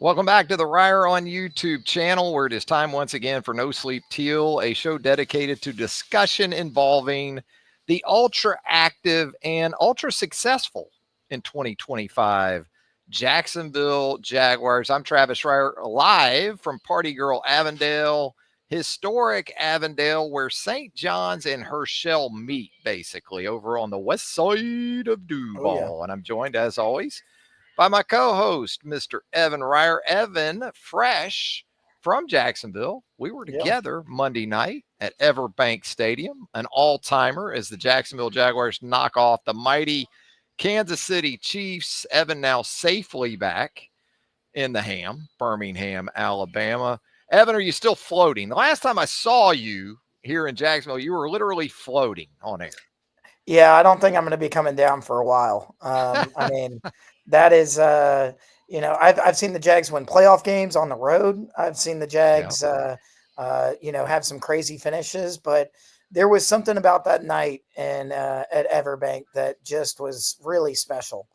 Welcome back to the Reier on YouTube channel, where it is time once again for No Sleep Teal, a show dedicated to discussion involving the ultra active and ultra successful in 2025 Jacksonville Jaguars. I'm Travis Reier, live from Party Girl Avondale, historic Avondale, where St. John's and Herschel meet, basically, over on the west side of Oh yeah. Duval. And I'm joined, as always, by my co-host, Mr. Evan Reier. Evan, fresh from Jacksonville. We were Yeah. together Monday night at Everbank Stadium, an all-timer as the Jacksonville Jaguars knock off the mighty Kansas City Chiefs. Evan now safely back in the Birmingham, Alabama. Evan, are you still floating? The last time I saw you here in Jacksonville, you were literally floating on air. Yeah, I don't think I'm going to be coming down for a while. I mean, that is, I've seen the Jags win playoff games on the road. I've seen the Yeah. Jags, have some crazy finishes, but there was something about that night in at Everbank that just was really special.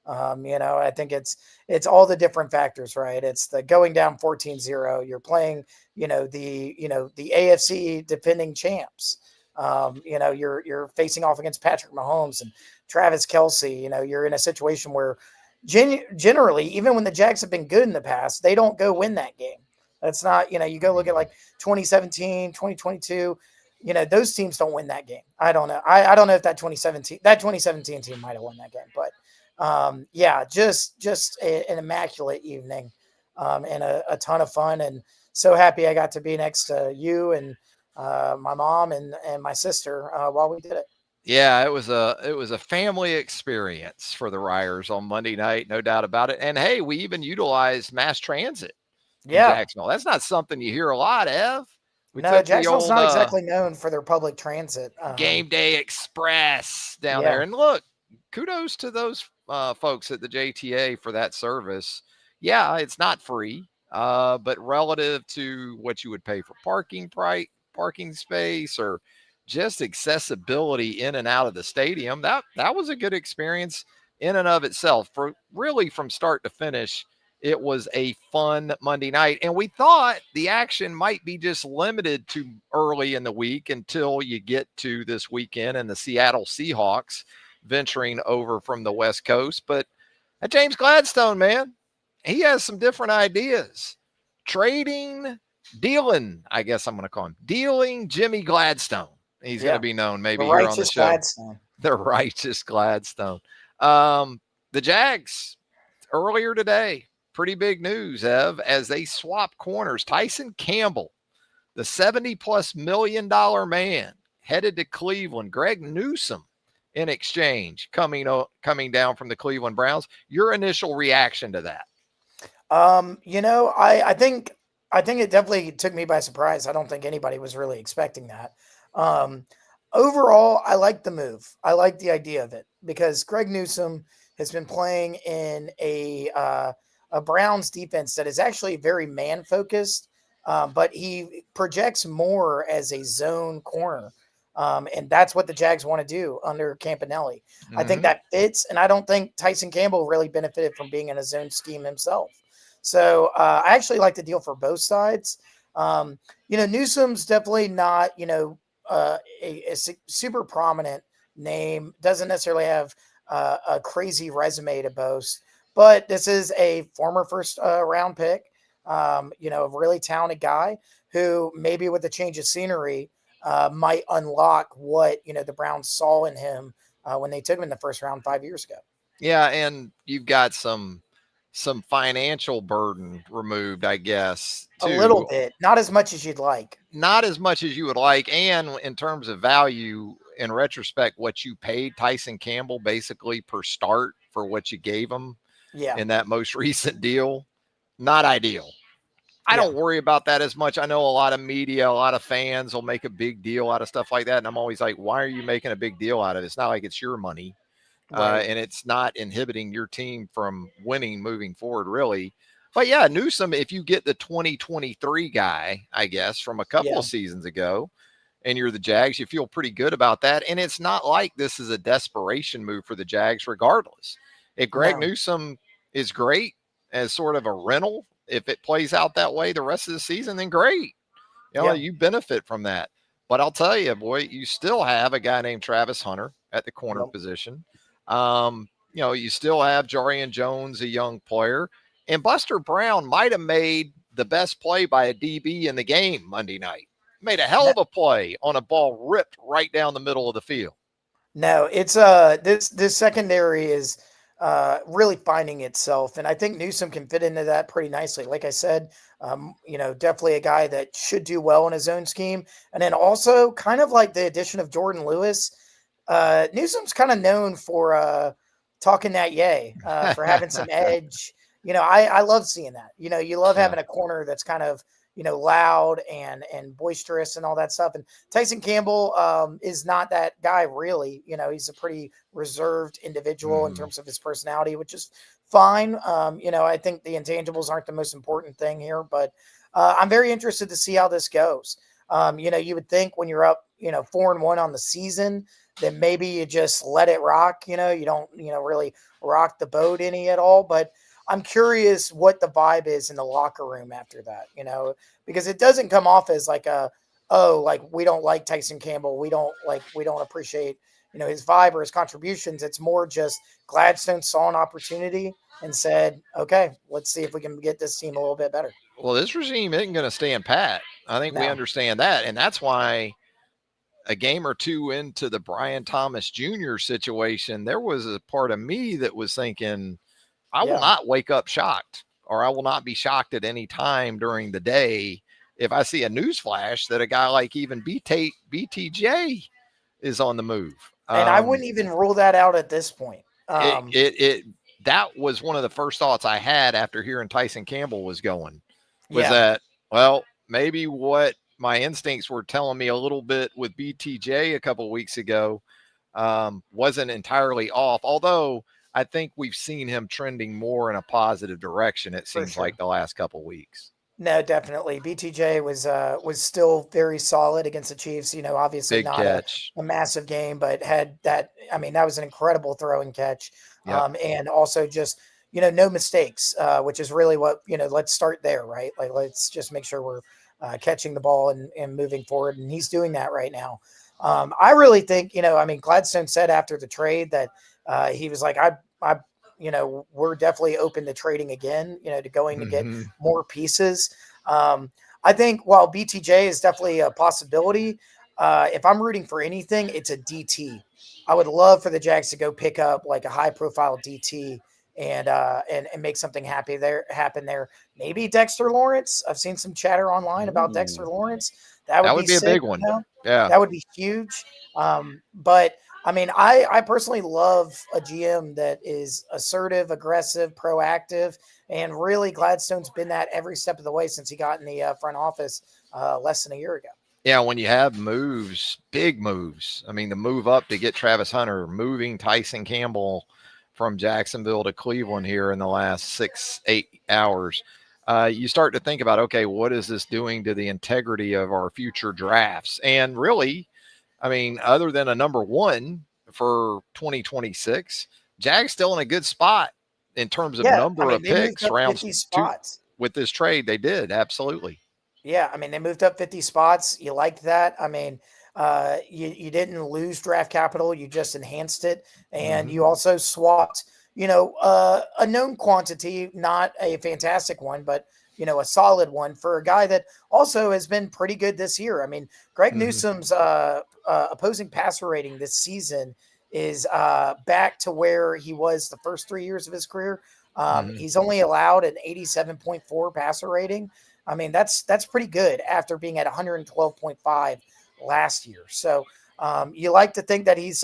I think it's all the different factors, right? It's the going down 14-0. You're playing, the AFC defending champs. You're facing off against Patrick Mahomes and Travis Kelce. You're in a situation where generally, even when the Jags have been good in the past, they don't go win that game. That's not, you go look at like 2017, 2022, those teams don't win that game. I don't know. I don't know if that 2017 team might have won that game, but just an immaculate evening and a ton of fun. And so happy I got to be next to you and my mom and my sister while we did it. Yeah, it was a family experience for the Ryers on Monday night, no doubt about it. And hey, we even utilized mass transit in Yeah. Jacksonville. That's not something you hear a lot, Ev. We No, took the Jacksonville's old not exactly known for their public transit. Game Day Express down Yeah. there. And look, kudos to those folks at the JTA for that service. Yeah, it's not free, but relative to what you would pay for parking space, or just accessibility in and out of the stadium, that was a good experience in and of itself. For really, from start to finish, it was a fun Monday night. And we thought the action might be just limited to early in the week until you get to this weekend and the Seattle Seahawks venturing over from the West Coast. But James Gladstone, man, he has some different ideas. Dealing, I guess I'm going to call him, Dealing Jimmy Gladstone. He's going to be known maybe here on the show. Gladstone. The righteous Gladstone. The Jags earlier today, pretty big news, Ev, as they swap corners. Tyson Campbell, the $70+ million man, headed to Cleveland. Greg Newsome in exchange, coming down from the Cleveland Browns. Your initial reaction to that? I think it definitely took me by surprise. I don't think anybody was really expecting that. Overall, I like the move. I like the idea of it because Greg Newsome has been playing in a Browns defense that is actually very man focused, but he projects more as a zone corner. And that's what the Jags want to do under Campanelli. I think that fits, and I don't think Tyson Campbell really benefited from being in a zone scheme himself. So I actually like the deal for both sides. Newsome's definitely not, a super prominent name, doesn't necessarily have a crazy resume to boast, but this is a former first round pick, a really talented guy who maybe with a change of scenery might unlock what, the Browns saw in him when they took him in the first round 5 years ago. Yeah, and you've got some financial burden removed, I guess, too. A little bit, not as much as you'd like. Not as much as you would like. And in terms of value, in retrospect, what you paid Tyson Campbell basically per start for what you gave him in that most recent deal, not ideal. I don't worry about that as much. I know a lot of media, a lot of fans will make a big deal out of stuff like that. And I'm always like, why are you making a big deal out of it? It's not like it's your money. And it's not inhibiting your team from winning moving forward, really. But yeah, Newsome, if you get the 2023 guy, I guess, from a couple of seasons ago, and you're the Jags, you feel pretty good about that. And it's not like this is a desperation move for the Jags, regardless. If Greg Newsome is great as sort of a rental if it plays out that way the rest of the season, then great. Yeah. You benefit from that. But I'll tell you, boy, you still have a guy named Travis Hunter at the corner Yep. position. You still have Jarian Jones, a young player, and Buster Brown might have made the best play by a DB in the game Monday night. Made a hell of a play on a ball ripped right down the middle of the field. No, it's this secondary is really finding itself, and I think Newsome can fit into that pretty nicely. Like I said, definitely a guy that should do well in his own scheme, and then also kind of like the addition of Jordan Lewis. Newsome's kind of known for talking that yay, for having some edge. I love seeing that. You love Yeah. having a corner that's kind of loud and boisterous and all that stuff. And Tyson Campbell is not that guy really. He's a pretty reserved individual in Mhm. terms of his personality, which is fine. I think the intangibles aren't the most important thing here, but I'm very interested to see how this goes. You would think when you're up, 4-1 on the season, then maybe you just let it rock. You don't, really rock the boat any at all. But I'm curious what the vibe is in the locker room after that, because it doesn't come off as like like we don't like Tyson Campbell. We don't appreciate, his vibe or his contributions. It's more just Gladstone saw an opportunity and said, okay, let's see if we can get this team a little bit better. Well, this regime isn't going to stand pat. I think we No. understand that. And that's why a game or two into the Brian Thomas Jr. situation, there was a part of me that was thinking, I will Yeah. not wake up shocked, or I will not be shocked at any time during the day if I see a news flash that a guy like even BTJ is on the move. And I wouldn't even rule that out at this point. That was one of the first thoughts I had after hearing Tyson Campbell was going, was Yeah. that, well, maybe what my instincts were telling me a little bit with BTJ a couple of weeks ago wasn't entirely off. Although I think we've seen him trending more in a positive direction. It For seems sure. like the last couple of weeks. No, definitely. BTJ was still very solid against the Chiefs. Obviously Big not catch. a massive game, but had that. I mean, that was an incredible throw and catch. Yep. And also just no mistakes, which is really what Let's start there, right? Like let's just make sure we're catching the ball and moving forward, and he's doing that right now. I really think Gladstone said after the trade that he was like, I we're definitely open to trading again, to going to get more pieces. I think while BTJ is definitely a possibility, if I'm rooting for anything, it's a DT. I would love for the Jags to go pick up like a high profile DT and make something happen there. Maybe Dexter Lawrence. I've seen some chatter online about Dexter Lawrence. That would be be a sick. big one. Yeah. That would be huge. But I personally love a GM that is assertive, aggressive, proactive, and really Gladstone's been that every step of the way since he got in the front office less than a year ago. Yeah, when you have moves, big moves. I mean, the move up to get Travis Hunter, moving Tyson Campbell from Jacksonville to Cleveland here in the last 6-8 hours. You start to think about, okay, what is this doing to the integrity of our future drafts? And really, I mean, other than a number one for 2026, Jag's still in a good spot in terms of number of they moved picks. up Rounds 50 two spots. with this trade, they did absolutely. Yeah, they moved up 50 spots. You liked that. You didn't lose draft capital. You just enhanced it. And you also swapped, a known quantity, not a fantastic one, but, a solid one for a guy that also has been pretty good this year. Greg Newsome's opposing passer rating this season is back to where he was the first 3 years of his career. He's only allowed an 87.4 passer rating. That's pretty good after being at 112.5 last year. So you like to think that he's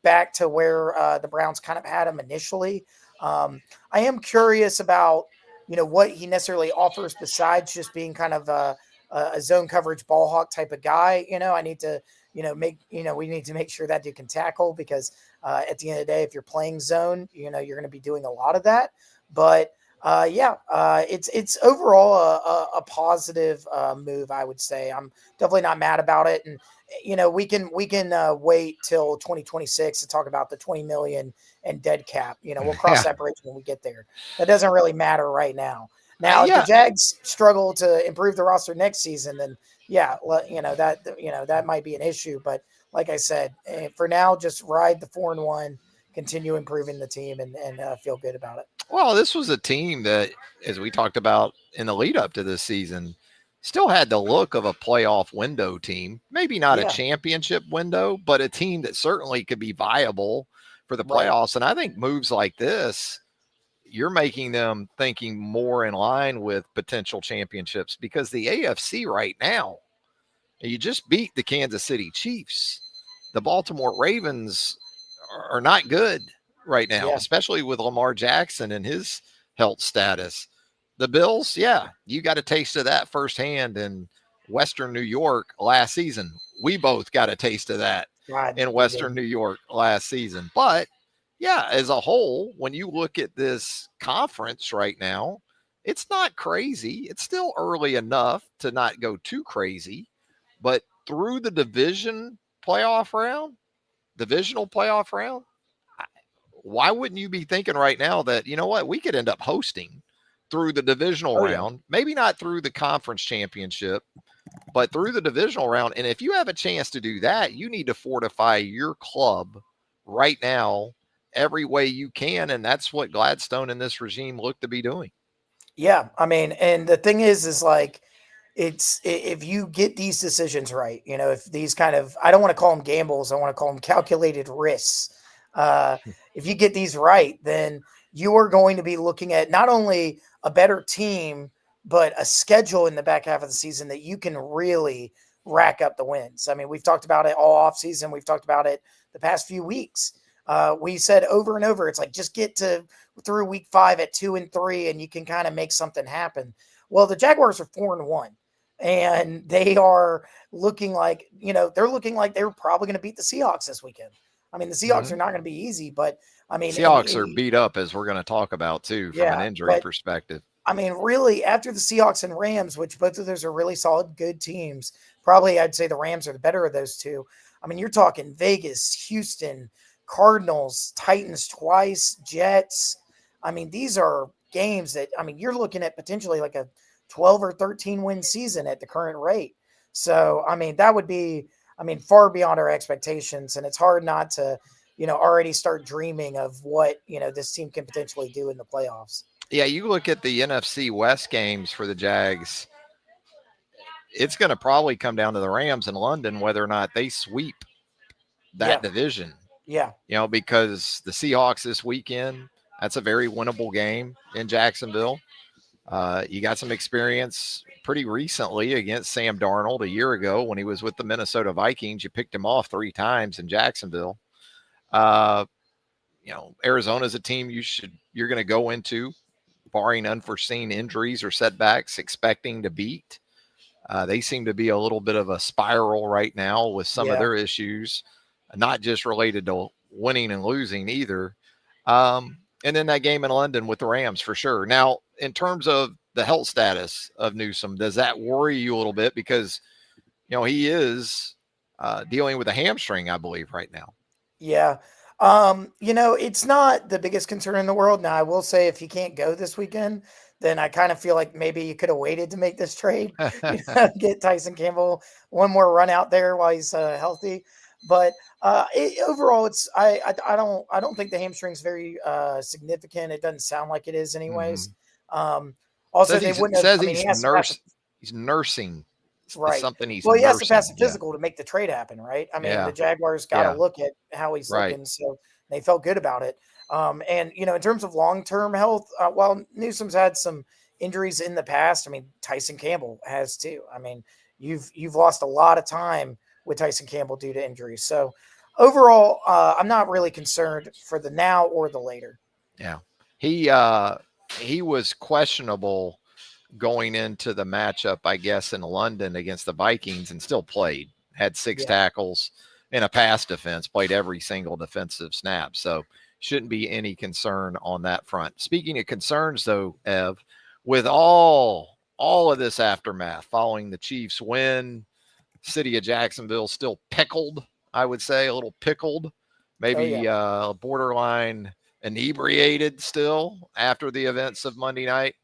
back to where the Browns kind of had him initially. I am curious about what he necessarily offers besides just being kind of a zone coverage ball hawk type of guy. I need to we need to make sure that dude can tackle because at the end of the day, if you're playing zone, you're going to be doing a lot of that. But it's overall a positive move, I would say. I'm definitely not mad about it, and we can wait till 2026 to talk about the 20 million and dead cap. We'll cross that bridge when we get there. That doesn't really matter right now. Now, if the Yeah. Jags struggle to improve the roster next season, then yeah, that might be an issue. But like I said, for now, just ride the 4-1, continue improving the team, and feel good about it. Well, this was a team that, as we talked about in the lead up to this season, still had the look of a playoff window team. Maybe not a Yeah, championship window, but a team that certainly could be viable for the right. playoffs. And I think moves like this, you're making them thinking more in line with potential championships because the AFC right now, you just beat the Kansas City Chiefs. The Baltimore Ravens are not good right now, Yeah, especially with Lamar Jackson and his health status. The Bills, yeah, you got a taste of that firsthand in Western New York last season. We both got a taste of that God, in we Western did. New York last season. But yeah, as a whole, when you look at this conference right now, it's not crazy. It's still early enough to not go too crazy, but through the divisional playoff round, why wouldn't you be thinking right now that, you know what, we could end up hosting through the divisional Oh yeah, round, maybe not through the conference championship, but through the divisional round. And if you have a chance to do that, you need to fortify your club right now every way you can. And that's what Gladstone and this regime look to be doing. yeah. I mean, and the thing is like if you get these decisions right, if these kind of, I don't want to call them gambles, I want to call them calculated risks. If you get these right, then you are going to be looking at not only a better team, but a schedule in the back half of the season that you can really rack up the wins. I mean, we've talked about it all off season. We've talked about it the past few weeks. We said over and over, it's like just get to through week 5 at 2-3, and you can kind of make something happen. Well, the Jaguars are 4-1, and they are looking like, they're looking like they're probably going to beat the Seahawks this weekend. I mean, the Seahawks Mm-hmm. are not going to be easy, but I mean, Seahawks are beat up, as we're going to talk about too, from an yeah, injury but perspective. I mean, really, after the Seahawks and Rams, which both of those are really solid, good teams, probably I'd say the Rams are the better of those two. I mean, you're talking Vegas, Houston, Cardinals, Titans twice, Jets. I mean, these are games that, I mean, you're looking at potentially like a 12 or 13 win season at the current rate. So, I mean, that would be, I mean, far beyond our expectations. And it's hard not to, already start dreaming of what, this team can potentially do in the playoffs. Yeah, you look at the NFC West games for the Jags, it's going to probably come down to the Rams in London whether or not they sweep that Yeah. division. Yeah. Because the Seahawks this weekend, that's a very winnable game in Jacksonville. You got some experience pretty recently against Sam Darnold a year ago when he was with the Minnesota Vikings. You picked him off 3 times in Jacksonville. Uh, Arizona's a team you're going to go into, barring unforeseen injuries or setbacks, expecting to beat. They seem to be a little bit of a spiral right now with some of Yeah. their issues, not just related to winning and losing either. And then that game in London with the Rams for sure. Now, in terms of the health status of Newsome, does that worry you a little bit? Because, he is dealing with a hamstring, I believe, right now. Yeah. It's not the biggest concern in the world. Now, I will say if he can't go this weekend, then I kind of feel like maybe you could have waited to make this trade, get Tyson Campbell one more run out there while he's healthy. But overall, I don't think the hamstring's very significant. It doesn't sound like it is, Mm-hmm. anyways. Also, Says they he's wouldn't have. says I mean, he he's has to pass. he's nursing. It's Right. something he's Well, he has to pass nursing. a Yeah. physical to make the trade happen, right? I mean, the Yeah. Jaguars got to Yeah. look at how he's Right. looking, so they felt good about it. And in terms of long-term health, while Newsome's had some injuries in the past, I mean, Tyson Campbell has too. I mean, you've lost a lot of time with Tyson Campbell due to injuries. So overall, I'm not really concerned for the now or the later. Yeah. He was questionable going into the matchup, I guess, in London against the Vikings and still played. Had 6 Yeah. tackles in a pass defense, played every single defensive snap. So shouldn't be any concern on that front. Speaking of concerns though, Ev, with all of this aftermath following the Chiefs win, city of Jacksonville still pickled, I would say, a little pickled, Oh yeah. maybe borderline inebriated still after the events of Monday night.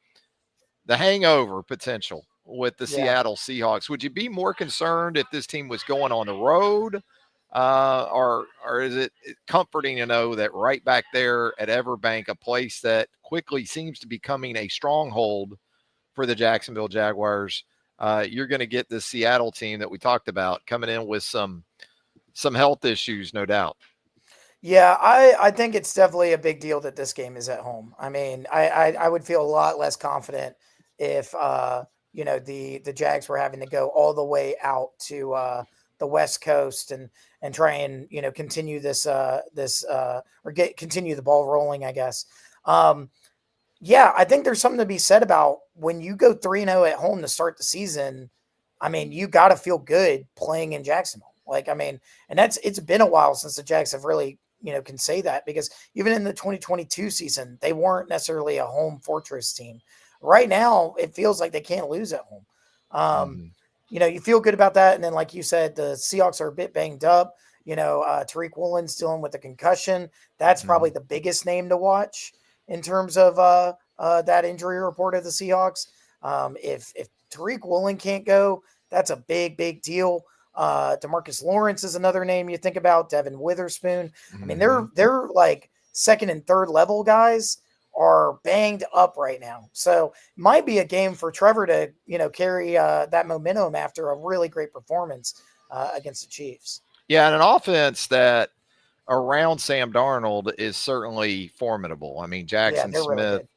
the hangover potential with the Yeah. Seattle Seahawks. Would you be more concerned if this team was going on the road, or is it comforting to know that right back there at Everbank, a place that quickly seems to be becoming a stronghold for the Jacksonville Jaguars, you're going to get this Seattle team that we talked about coming in with some health issues, no doubt. Yeah, I think it's definitely a big deal that this game is at home. I mean, I would feel a lot less confident if the Jags were having to go all the way out to the West Coast and try and continue this or get continue the ball rolling, I guess. Um, yeah, I think there's something to be said about when you go 3-0 at home to start the season. I mean, you got to feel good playing in Jacksonville. Like, I mean, and it's been a while since the Jags have really, can say that, because even in the 2022 season, they weren't necessarily a home fortress team. Right now, it feels like they can't lose at home. Um, Mhm. you feel good about that. And then, like you said, the Seahawks are a bit banged up. Tariq Woolen's dealing with a concussion. That's probably Mhm. the biggest name to watch in terms of that injury report of the Seahawks. If Tariq Woolen can't go, that's a big deal. Demarcus Lawrence is another name you think about. Devin Witherspoon. I mean, they're Mhm. they're like second and third level guys are banged up right now. So might be a game for Trevor to carry that momentum after a really great performance against the Chiefs. Yeah, and an offense that around Sam Darnold is certainly formidable. I mean, Yeah, Jackson they're really Smith good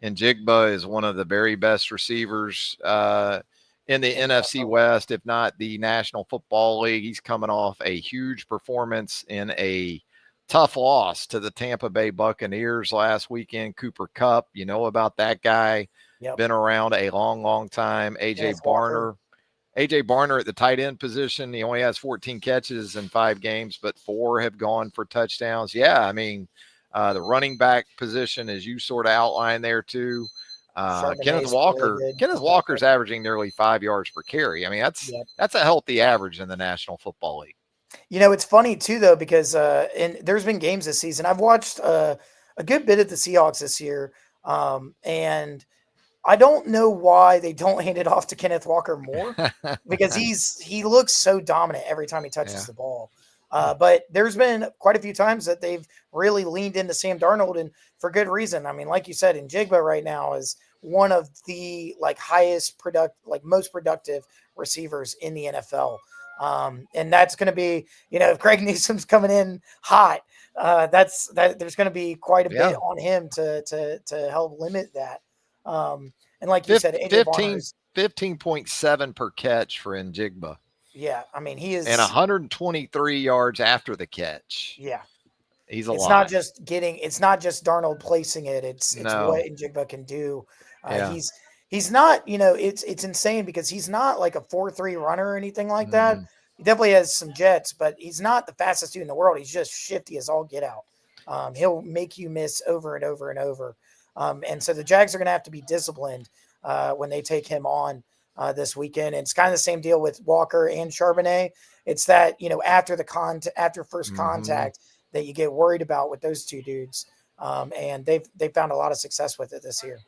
and Jigba is one of the very best receivers in the in the NFC NFL. West, if not the National Football League. He's coming off a huge performance in a tough loss to the Tampa Bay Buccaneers last weekend. Cooper Cup, you know about that guy, Yep. been around a long time. Kenneth Walker. AJ Barner at the tight end position, he only has 14 catches in 5 games, but 4 have gone for touchdowns. Yeah, I mean, the running back position, as you sort of outlined there too. Kenneth Charbonnet's really Walker. good Kenneth on that Walker's averaging nearly 5 yards per carry. I mean, that's side. that's a healthy average in the National Football League. It's funny too though, because and there's been games this season. I've watched a good bit of the Seahawks this year, and I don't know why they don't hand it off to Kenneth Walker more, because he looks so dominant every time he touches Yeah. the ball. But there's been quite a few times that they've really leaned into Sam Darnold, and for good reason. I mean, like you said, Njigba right now is one of the most productive receivers in the NFL. And that's going to be, if Greg Newsome's coming in hot, there's going to be quite a bit Yeah. on him to help limit that. And like you said, AJ Barner 15, is, 15.7 per catch for Njigba yeah, I mean, he and is, 123 yards after the catch. yeah. He's a It's not lot. just it's not just Darnold placing it. It's what No. Njigba can do. Yeah. He's not, it's insane because he's not like a 4.3 runner or anything like that. Mhm. He definitely has some jets, but he's not the fastest dude in the world. He's just shifty as all get out. He'll make you miss over and over and over. And so the Jags are going to have to be disciplined when they take him on this weekend. And it's kind of the same deal with Walker and Charbonnet. It's that, after first Mhm. contact, that you get worried about with those two dudes. And they've found a lot of success with it this year.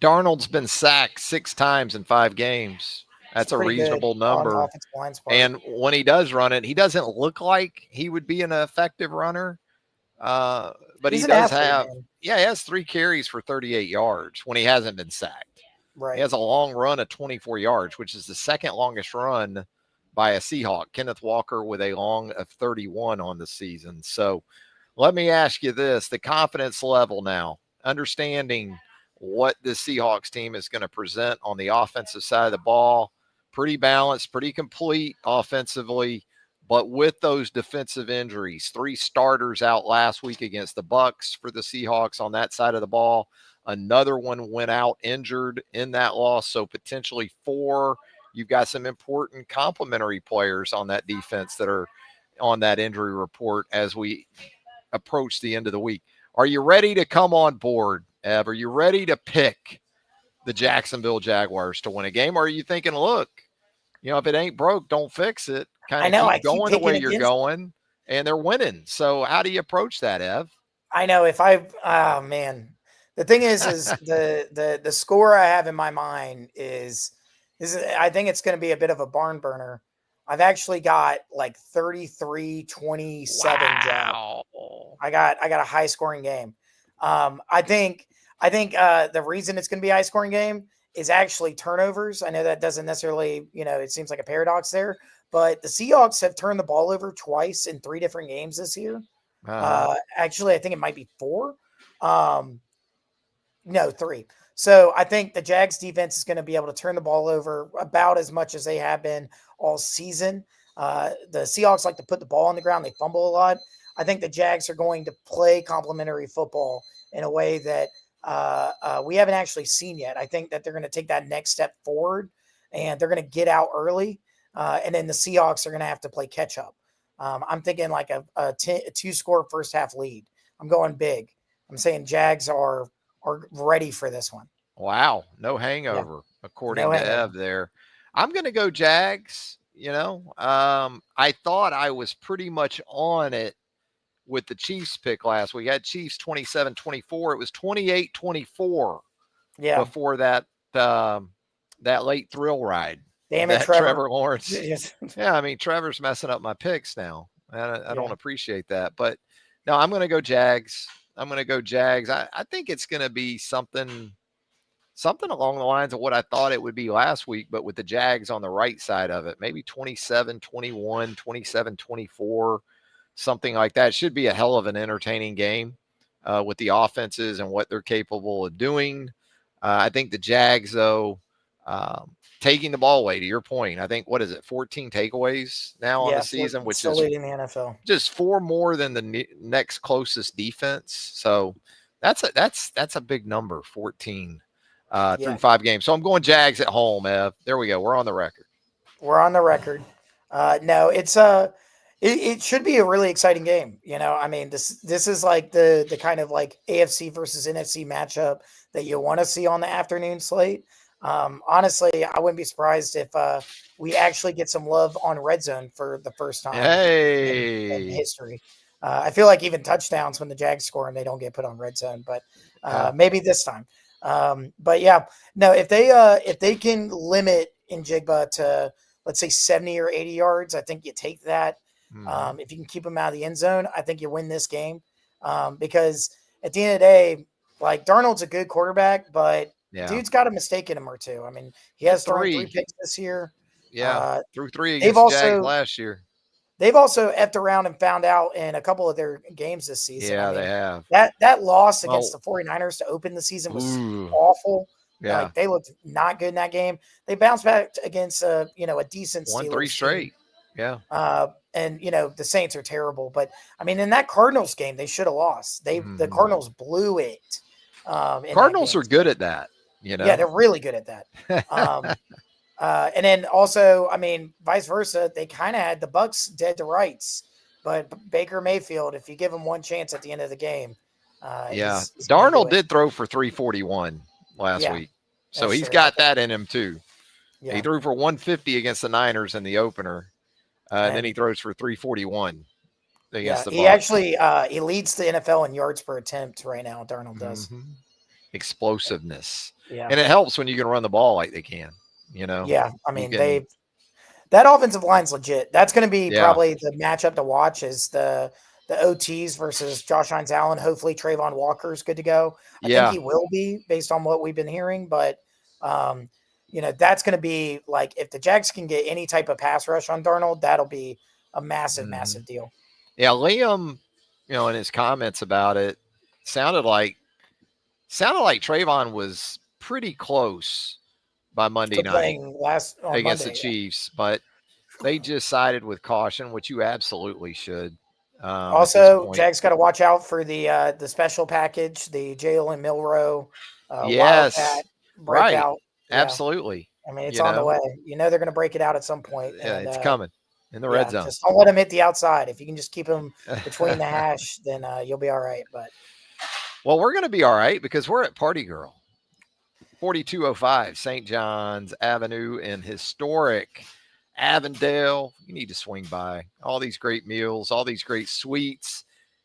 Darnold's been sacked 6 times in 5 games. It's That's a pretty good reasonable on the number. offensive line's part. And when he does run it, he doesn't look like he would be an effective runner. Uh, but he He's an does athlete, have, man. yeah, he has 3 carries for 38 yards when he hasn't been sacked. He Right. has a long run of 24 yards, which is the second longest run by a Seahawk. Kenneth Walker with a long of 31 on the season. So let me ask you this, the confidence level now, understanding what the Seahawks team is going to present on the offensive side of the ball, pretty balanced, pretty complete offensively, but with those defensive injuries, 3 starters out last week against the Bucks for the Seahawks on that side of the ball. Another one went out injured in that loss, so potentially 4. You've got some important complementary players on that defense that are on that injury report as we approach the end of the week. Are you ready to come on board, Ev? Are you ready to pick the Jacksonville Jaguars to win a game? Or are you thinking, look, if it ain't broke, don't fix it. Kind I of know. I keep keep going the way picking you're against. going, and they're winning. So how do you approach that, Ev? I know if I. Oh man, The thing is the score I have in my mind is I think it's going to be a bit of a barn burner. I've actually got like 33-27 Jag. Wow. I got a high scoring game. I think the reason it's going to be a high scoring game is actually turnovers. I know that doesn't necessarily, it seems like a paradox there, but the Seahawks have turned the ball over twice in 3 different games this year. Actually, I think it might be 4. No, 3. So I think the Jags defense is going to be able to turn the ball over about as much as they have been all season. The Seahawks like to put the ball on the ground. They fumble a lot. I think the Jags are going to play complementary football in a way that we haven't actually seen yet. I think that they're going to take that next step forward and they're going to get out early. And then the Seahawks are going to have to play catch up. I'm thinking like a 2-score first half lead. I'm going big. I'm saying Jags are ready for this one. Wow. No hangover, according to Ev there. I'm going to go Jags. I thought I was pretty much on it with the Chiefs pick last week. I had Chiefs 27-24. It was 28-24 before that late thrill ride. Damn it, Trevor Lawrence. Yeah, I mean, Trevor's messing up my picks now. I don't appreciate that. But no, I'm going to go Jags. I think it's going to be something along the lines of what I thought it would be last week, but with the Jags on the right side of it. Maybe 27-21, 27-24, something like that. It should be a hell of an entertaining game with the offenses and what they're capable of doing. I think the Jags, though, taking the ball away, to your point, I think, 14 takeaways now on the season, which is leading the NFL. Just 4 more than the next closest defense. So that's a big number, 14 through 5 games. So I'm going Jags at home, Ev. There we go. We're on the record. No, it's it should be a really exciting game. I mean, this is like the kind of like AFC versus NFC matchup that you want to see on the afternoon slate. Honestly, I wouldn't be surprised if we actually get some love on red zone for the first time in history. I feel like even touchdowns when the Jags score and they don't get put on red zone, but maybe this time. But yeah, no, if they can limit Njigba to, let's say, 70 or 80 yards, I think you take that. If you can keep him out of the end zone, I think you win this game. Because at the end of the day, like, Darnold's a good quarterback, but dude's got a mistake in him or two. I mean, he has thrown 3 picks this year. Threw 3 against the Jags last year. They've also effed around and found out in a couple of their games this season. Yeah, they have. That loss against the 49ers to open the season was awful. Yeah. Like, they looked not good in that game. They bounced back against a decent Steelers 3 straight. Yeah. And the Saints are terrible, but I mean, in that Cardinals game, they should have lost. The Cardinals blew it. Cardinals are good at that. Yeah, they're really good at that. And then also, I mean, vice versa, they kind of had the Bucs dead to rights, but Baker Mayfield, if you give him one chance at the end of the game, he's Darnold did throw for 341 last week, so he's got that in him too. He threw for 150 against the Niners in the opener, and then he throws for 341 against the Bucs. He actually he leads the NFL in yards per attempt right now. Darnold does. Explosiveness, and it helps when you can run the ball like they can. Yeah, I mean, that offensive line's legit. That's going to be probably the matchup to watch is the OTs versus Josh Hines Allen. Hopefully Trayvon Walker's good to go. I think he will be based on what we've been hearing, but that's going to be like, if the Jags can get any type of pass rush on Darnold, that'll be a massive, massive deal. Yeah, Liam, in his comments about it, sounded like Trayvon was pretty close by Monday night against the Chiefs, but they just sided with caution, which you absolutely should. Also, Jags got to watch out for the special package, the Jalen Milroe Wildcat breakout. Right. Yeah. Absolutely. I mean, it's on the way. They're going to break it out at some point. Yeah, it's coming in the red zone. Just don't let them hit the outside. If you can just keep them between the hash, then you'll be all right. Well, we're going to be all right because we're at Party Girl. 4205 St. John's Avenue in historic Avondale. You need to swing by. All these great meals, all these great sweets.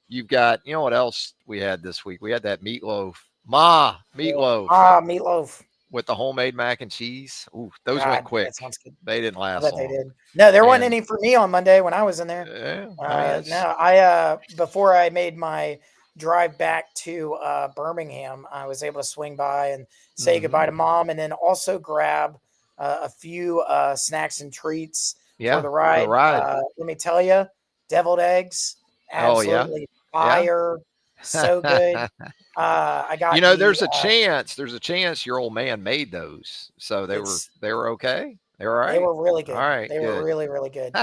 You've got, what else we had this week? We had that meatloaf Meatloaf Meatloaf. with the homemade mac and cheese. Ooh, those went God, quick. that sounds good. They didn't I last bet they long. did. No, there wasn't And any for me on Monday when I was in there. that's No, I before I made my drive back to Birmingham, I was able to swing by and say goodbye to mom, and then also grab a few snacks and treats for yeah, the for the ride. ride. Let me tell you, deviled eggs, Oh yeah, absolutely yeah. fire, so good. I You got know, the there's a chance your old man made those, so it's they were okay. They were all They right. were really All good. right, They were good. really, really good.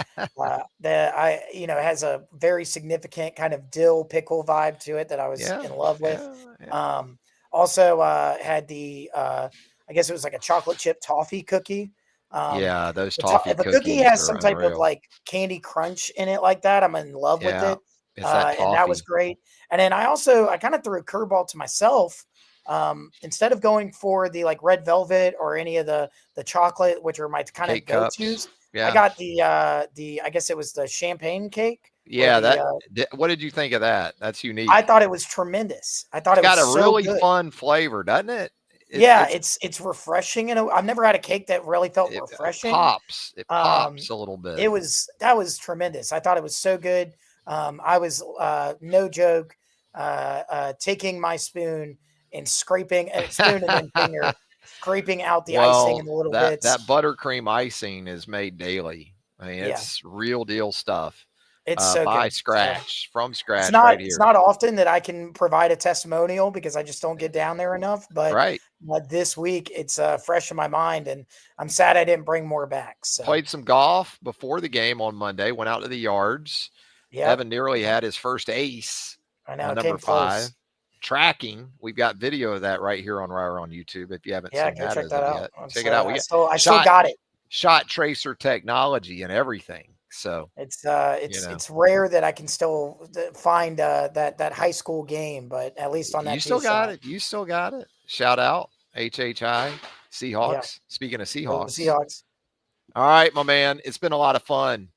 It has a very significant kind of dill pickle vibe to it that I was Yeah, in love with. yeah, yeah. Um, also had I guess it was like a chocolate chip toffee cookie. Um, Yeah, those toffee if a cookie cookies has are some type of unreal. like candy crunch in it like that, I'm in love with Yeah, it. it's that And that was toffee. great. And then I kind of threw a curveball to myself. Instead of going for the like red velvet or any of the chocolate, which are my kind of Cake cups. go-tos, I Yeah, got the I guess it was the champagne cake or yeah. the What did you think of that? That's I unique. thought it was tremendous. I thought It's it was got a so really good. fun flavor, doesn't it? Yeah, It's it's refreshing and I've never had a cake that really felt it refreshing. pops. It Um, pops a little bit. it was that was tremendous. I thought it was so good. I was no joke taking my spoon and scraping spoon and then finger scraping out the icing Well, and the little that bits. buttercream icing is made daily. I mean, Yeah, it's real deal stuff. it's so By good. So scratch, from scratch, right it's here. not often that I can provide a testimonial because I just don't get down there enough. But Right. this week it's fresh in my mind, and I'm sad I didn't bring more back. So Played some golf before the game on Monday. Went out to the yards. yep, Evan nearly had his first ace I know on it number came close. 5. Tracking. We've got video of that right here on Reier on YouTube. If you haven't Yeah, seen go that check as that of out. yet, check it out. We got I still shot got it. shot tracer technology and everything. So you know, It's rare that I can still find that high school game, but at least on you that still tee got shot, it. You still got it. Shout out HHI yeah, Seahawks. Speaking of go Seahawks, Seahawks. all right, my man. It's been a lot of fun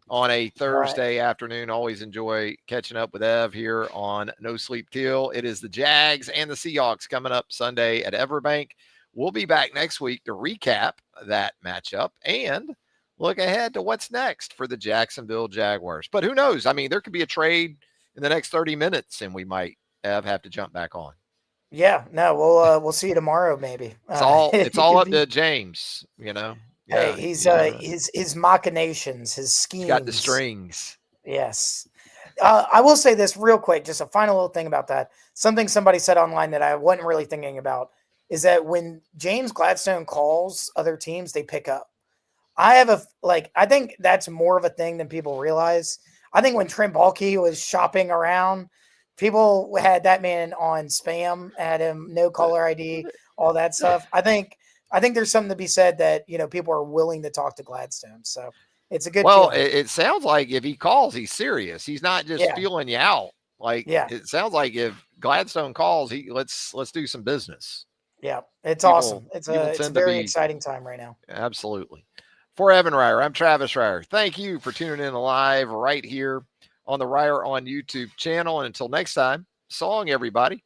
on a All right, Thursday afternoon. Always enjoy catching up with Ev here on No Sleep Till. It is the Jags and the Seahawks coming up Sunday at Everbank. We'll be back next week to recap that matchup and look ahead to what's next for the Jacksonville Jaguars. But who knows? I mean, there could be a trade in the next 30 minutes and we might have to jump back on. yeah, no, we'll see you tomorrow maybe. It's all up to James, you know. Hey, Yeah, he's his machinations, his he's got the schemes. strings. Yes. I will say this real quick, just a final little thing about that. Something somebody said online that I wasn't really thinking about is that when James Gladstone calls other teams, they pick up. I think that's more of a thing than people realize. I think when Trent Baalke was shopping around, people had that man on spam, had him no caller ID, all that stuff. I think there's something to be said that, people are willing to talk to Gladstone. So it's a good Well, feeling. it sounds like if he calls, he's serious. He's not just Yeah. feeling you out. Like Yeah. it sounds like if Gladstone calls, let's do some business. Yeah. It's People awesome. It's people a tend to very be exciting time right now. absolutely. For Evan Reier, I'm Travis Reier. Thank you for tuning in live right here on the Reier on YouTube channel. And until next time, so long, everybody.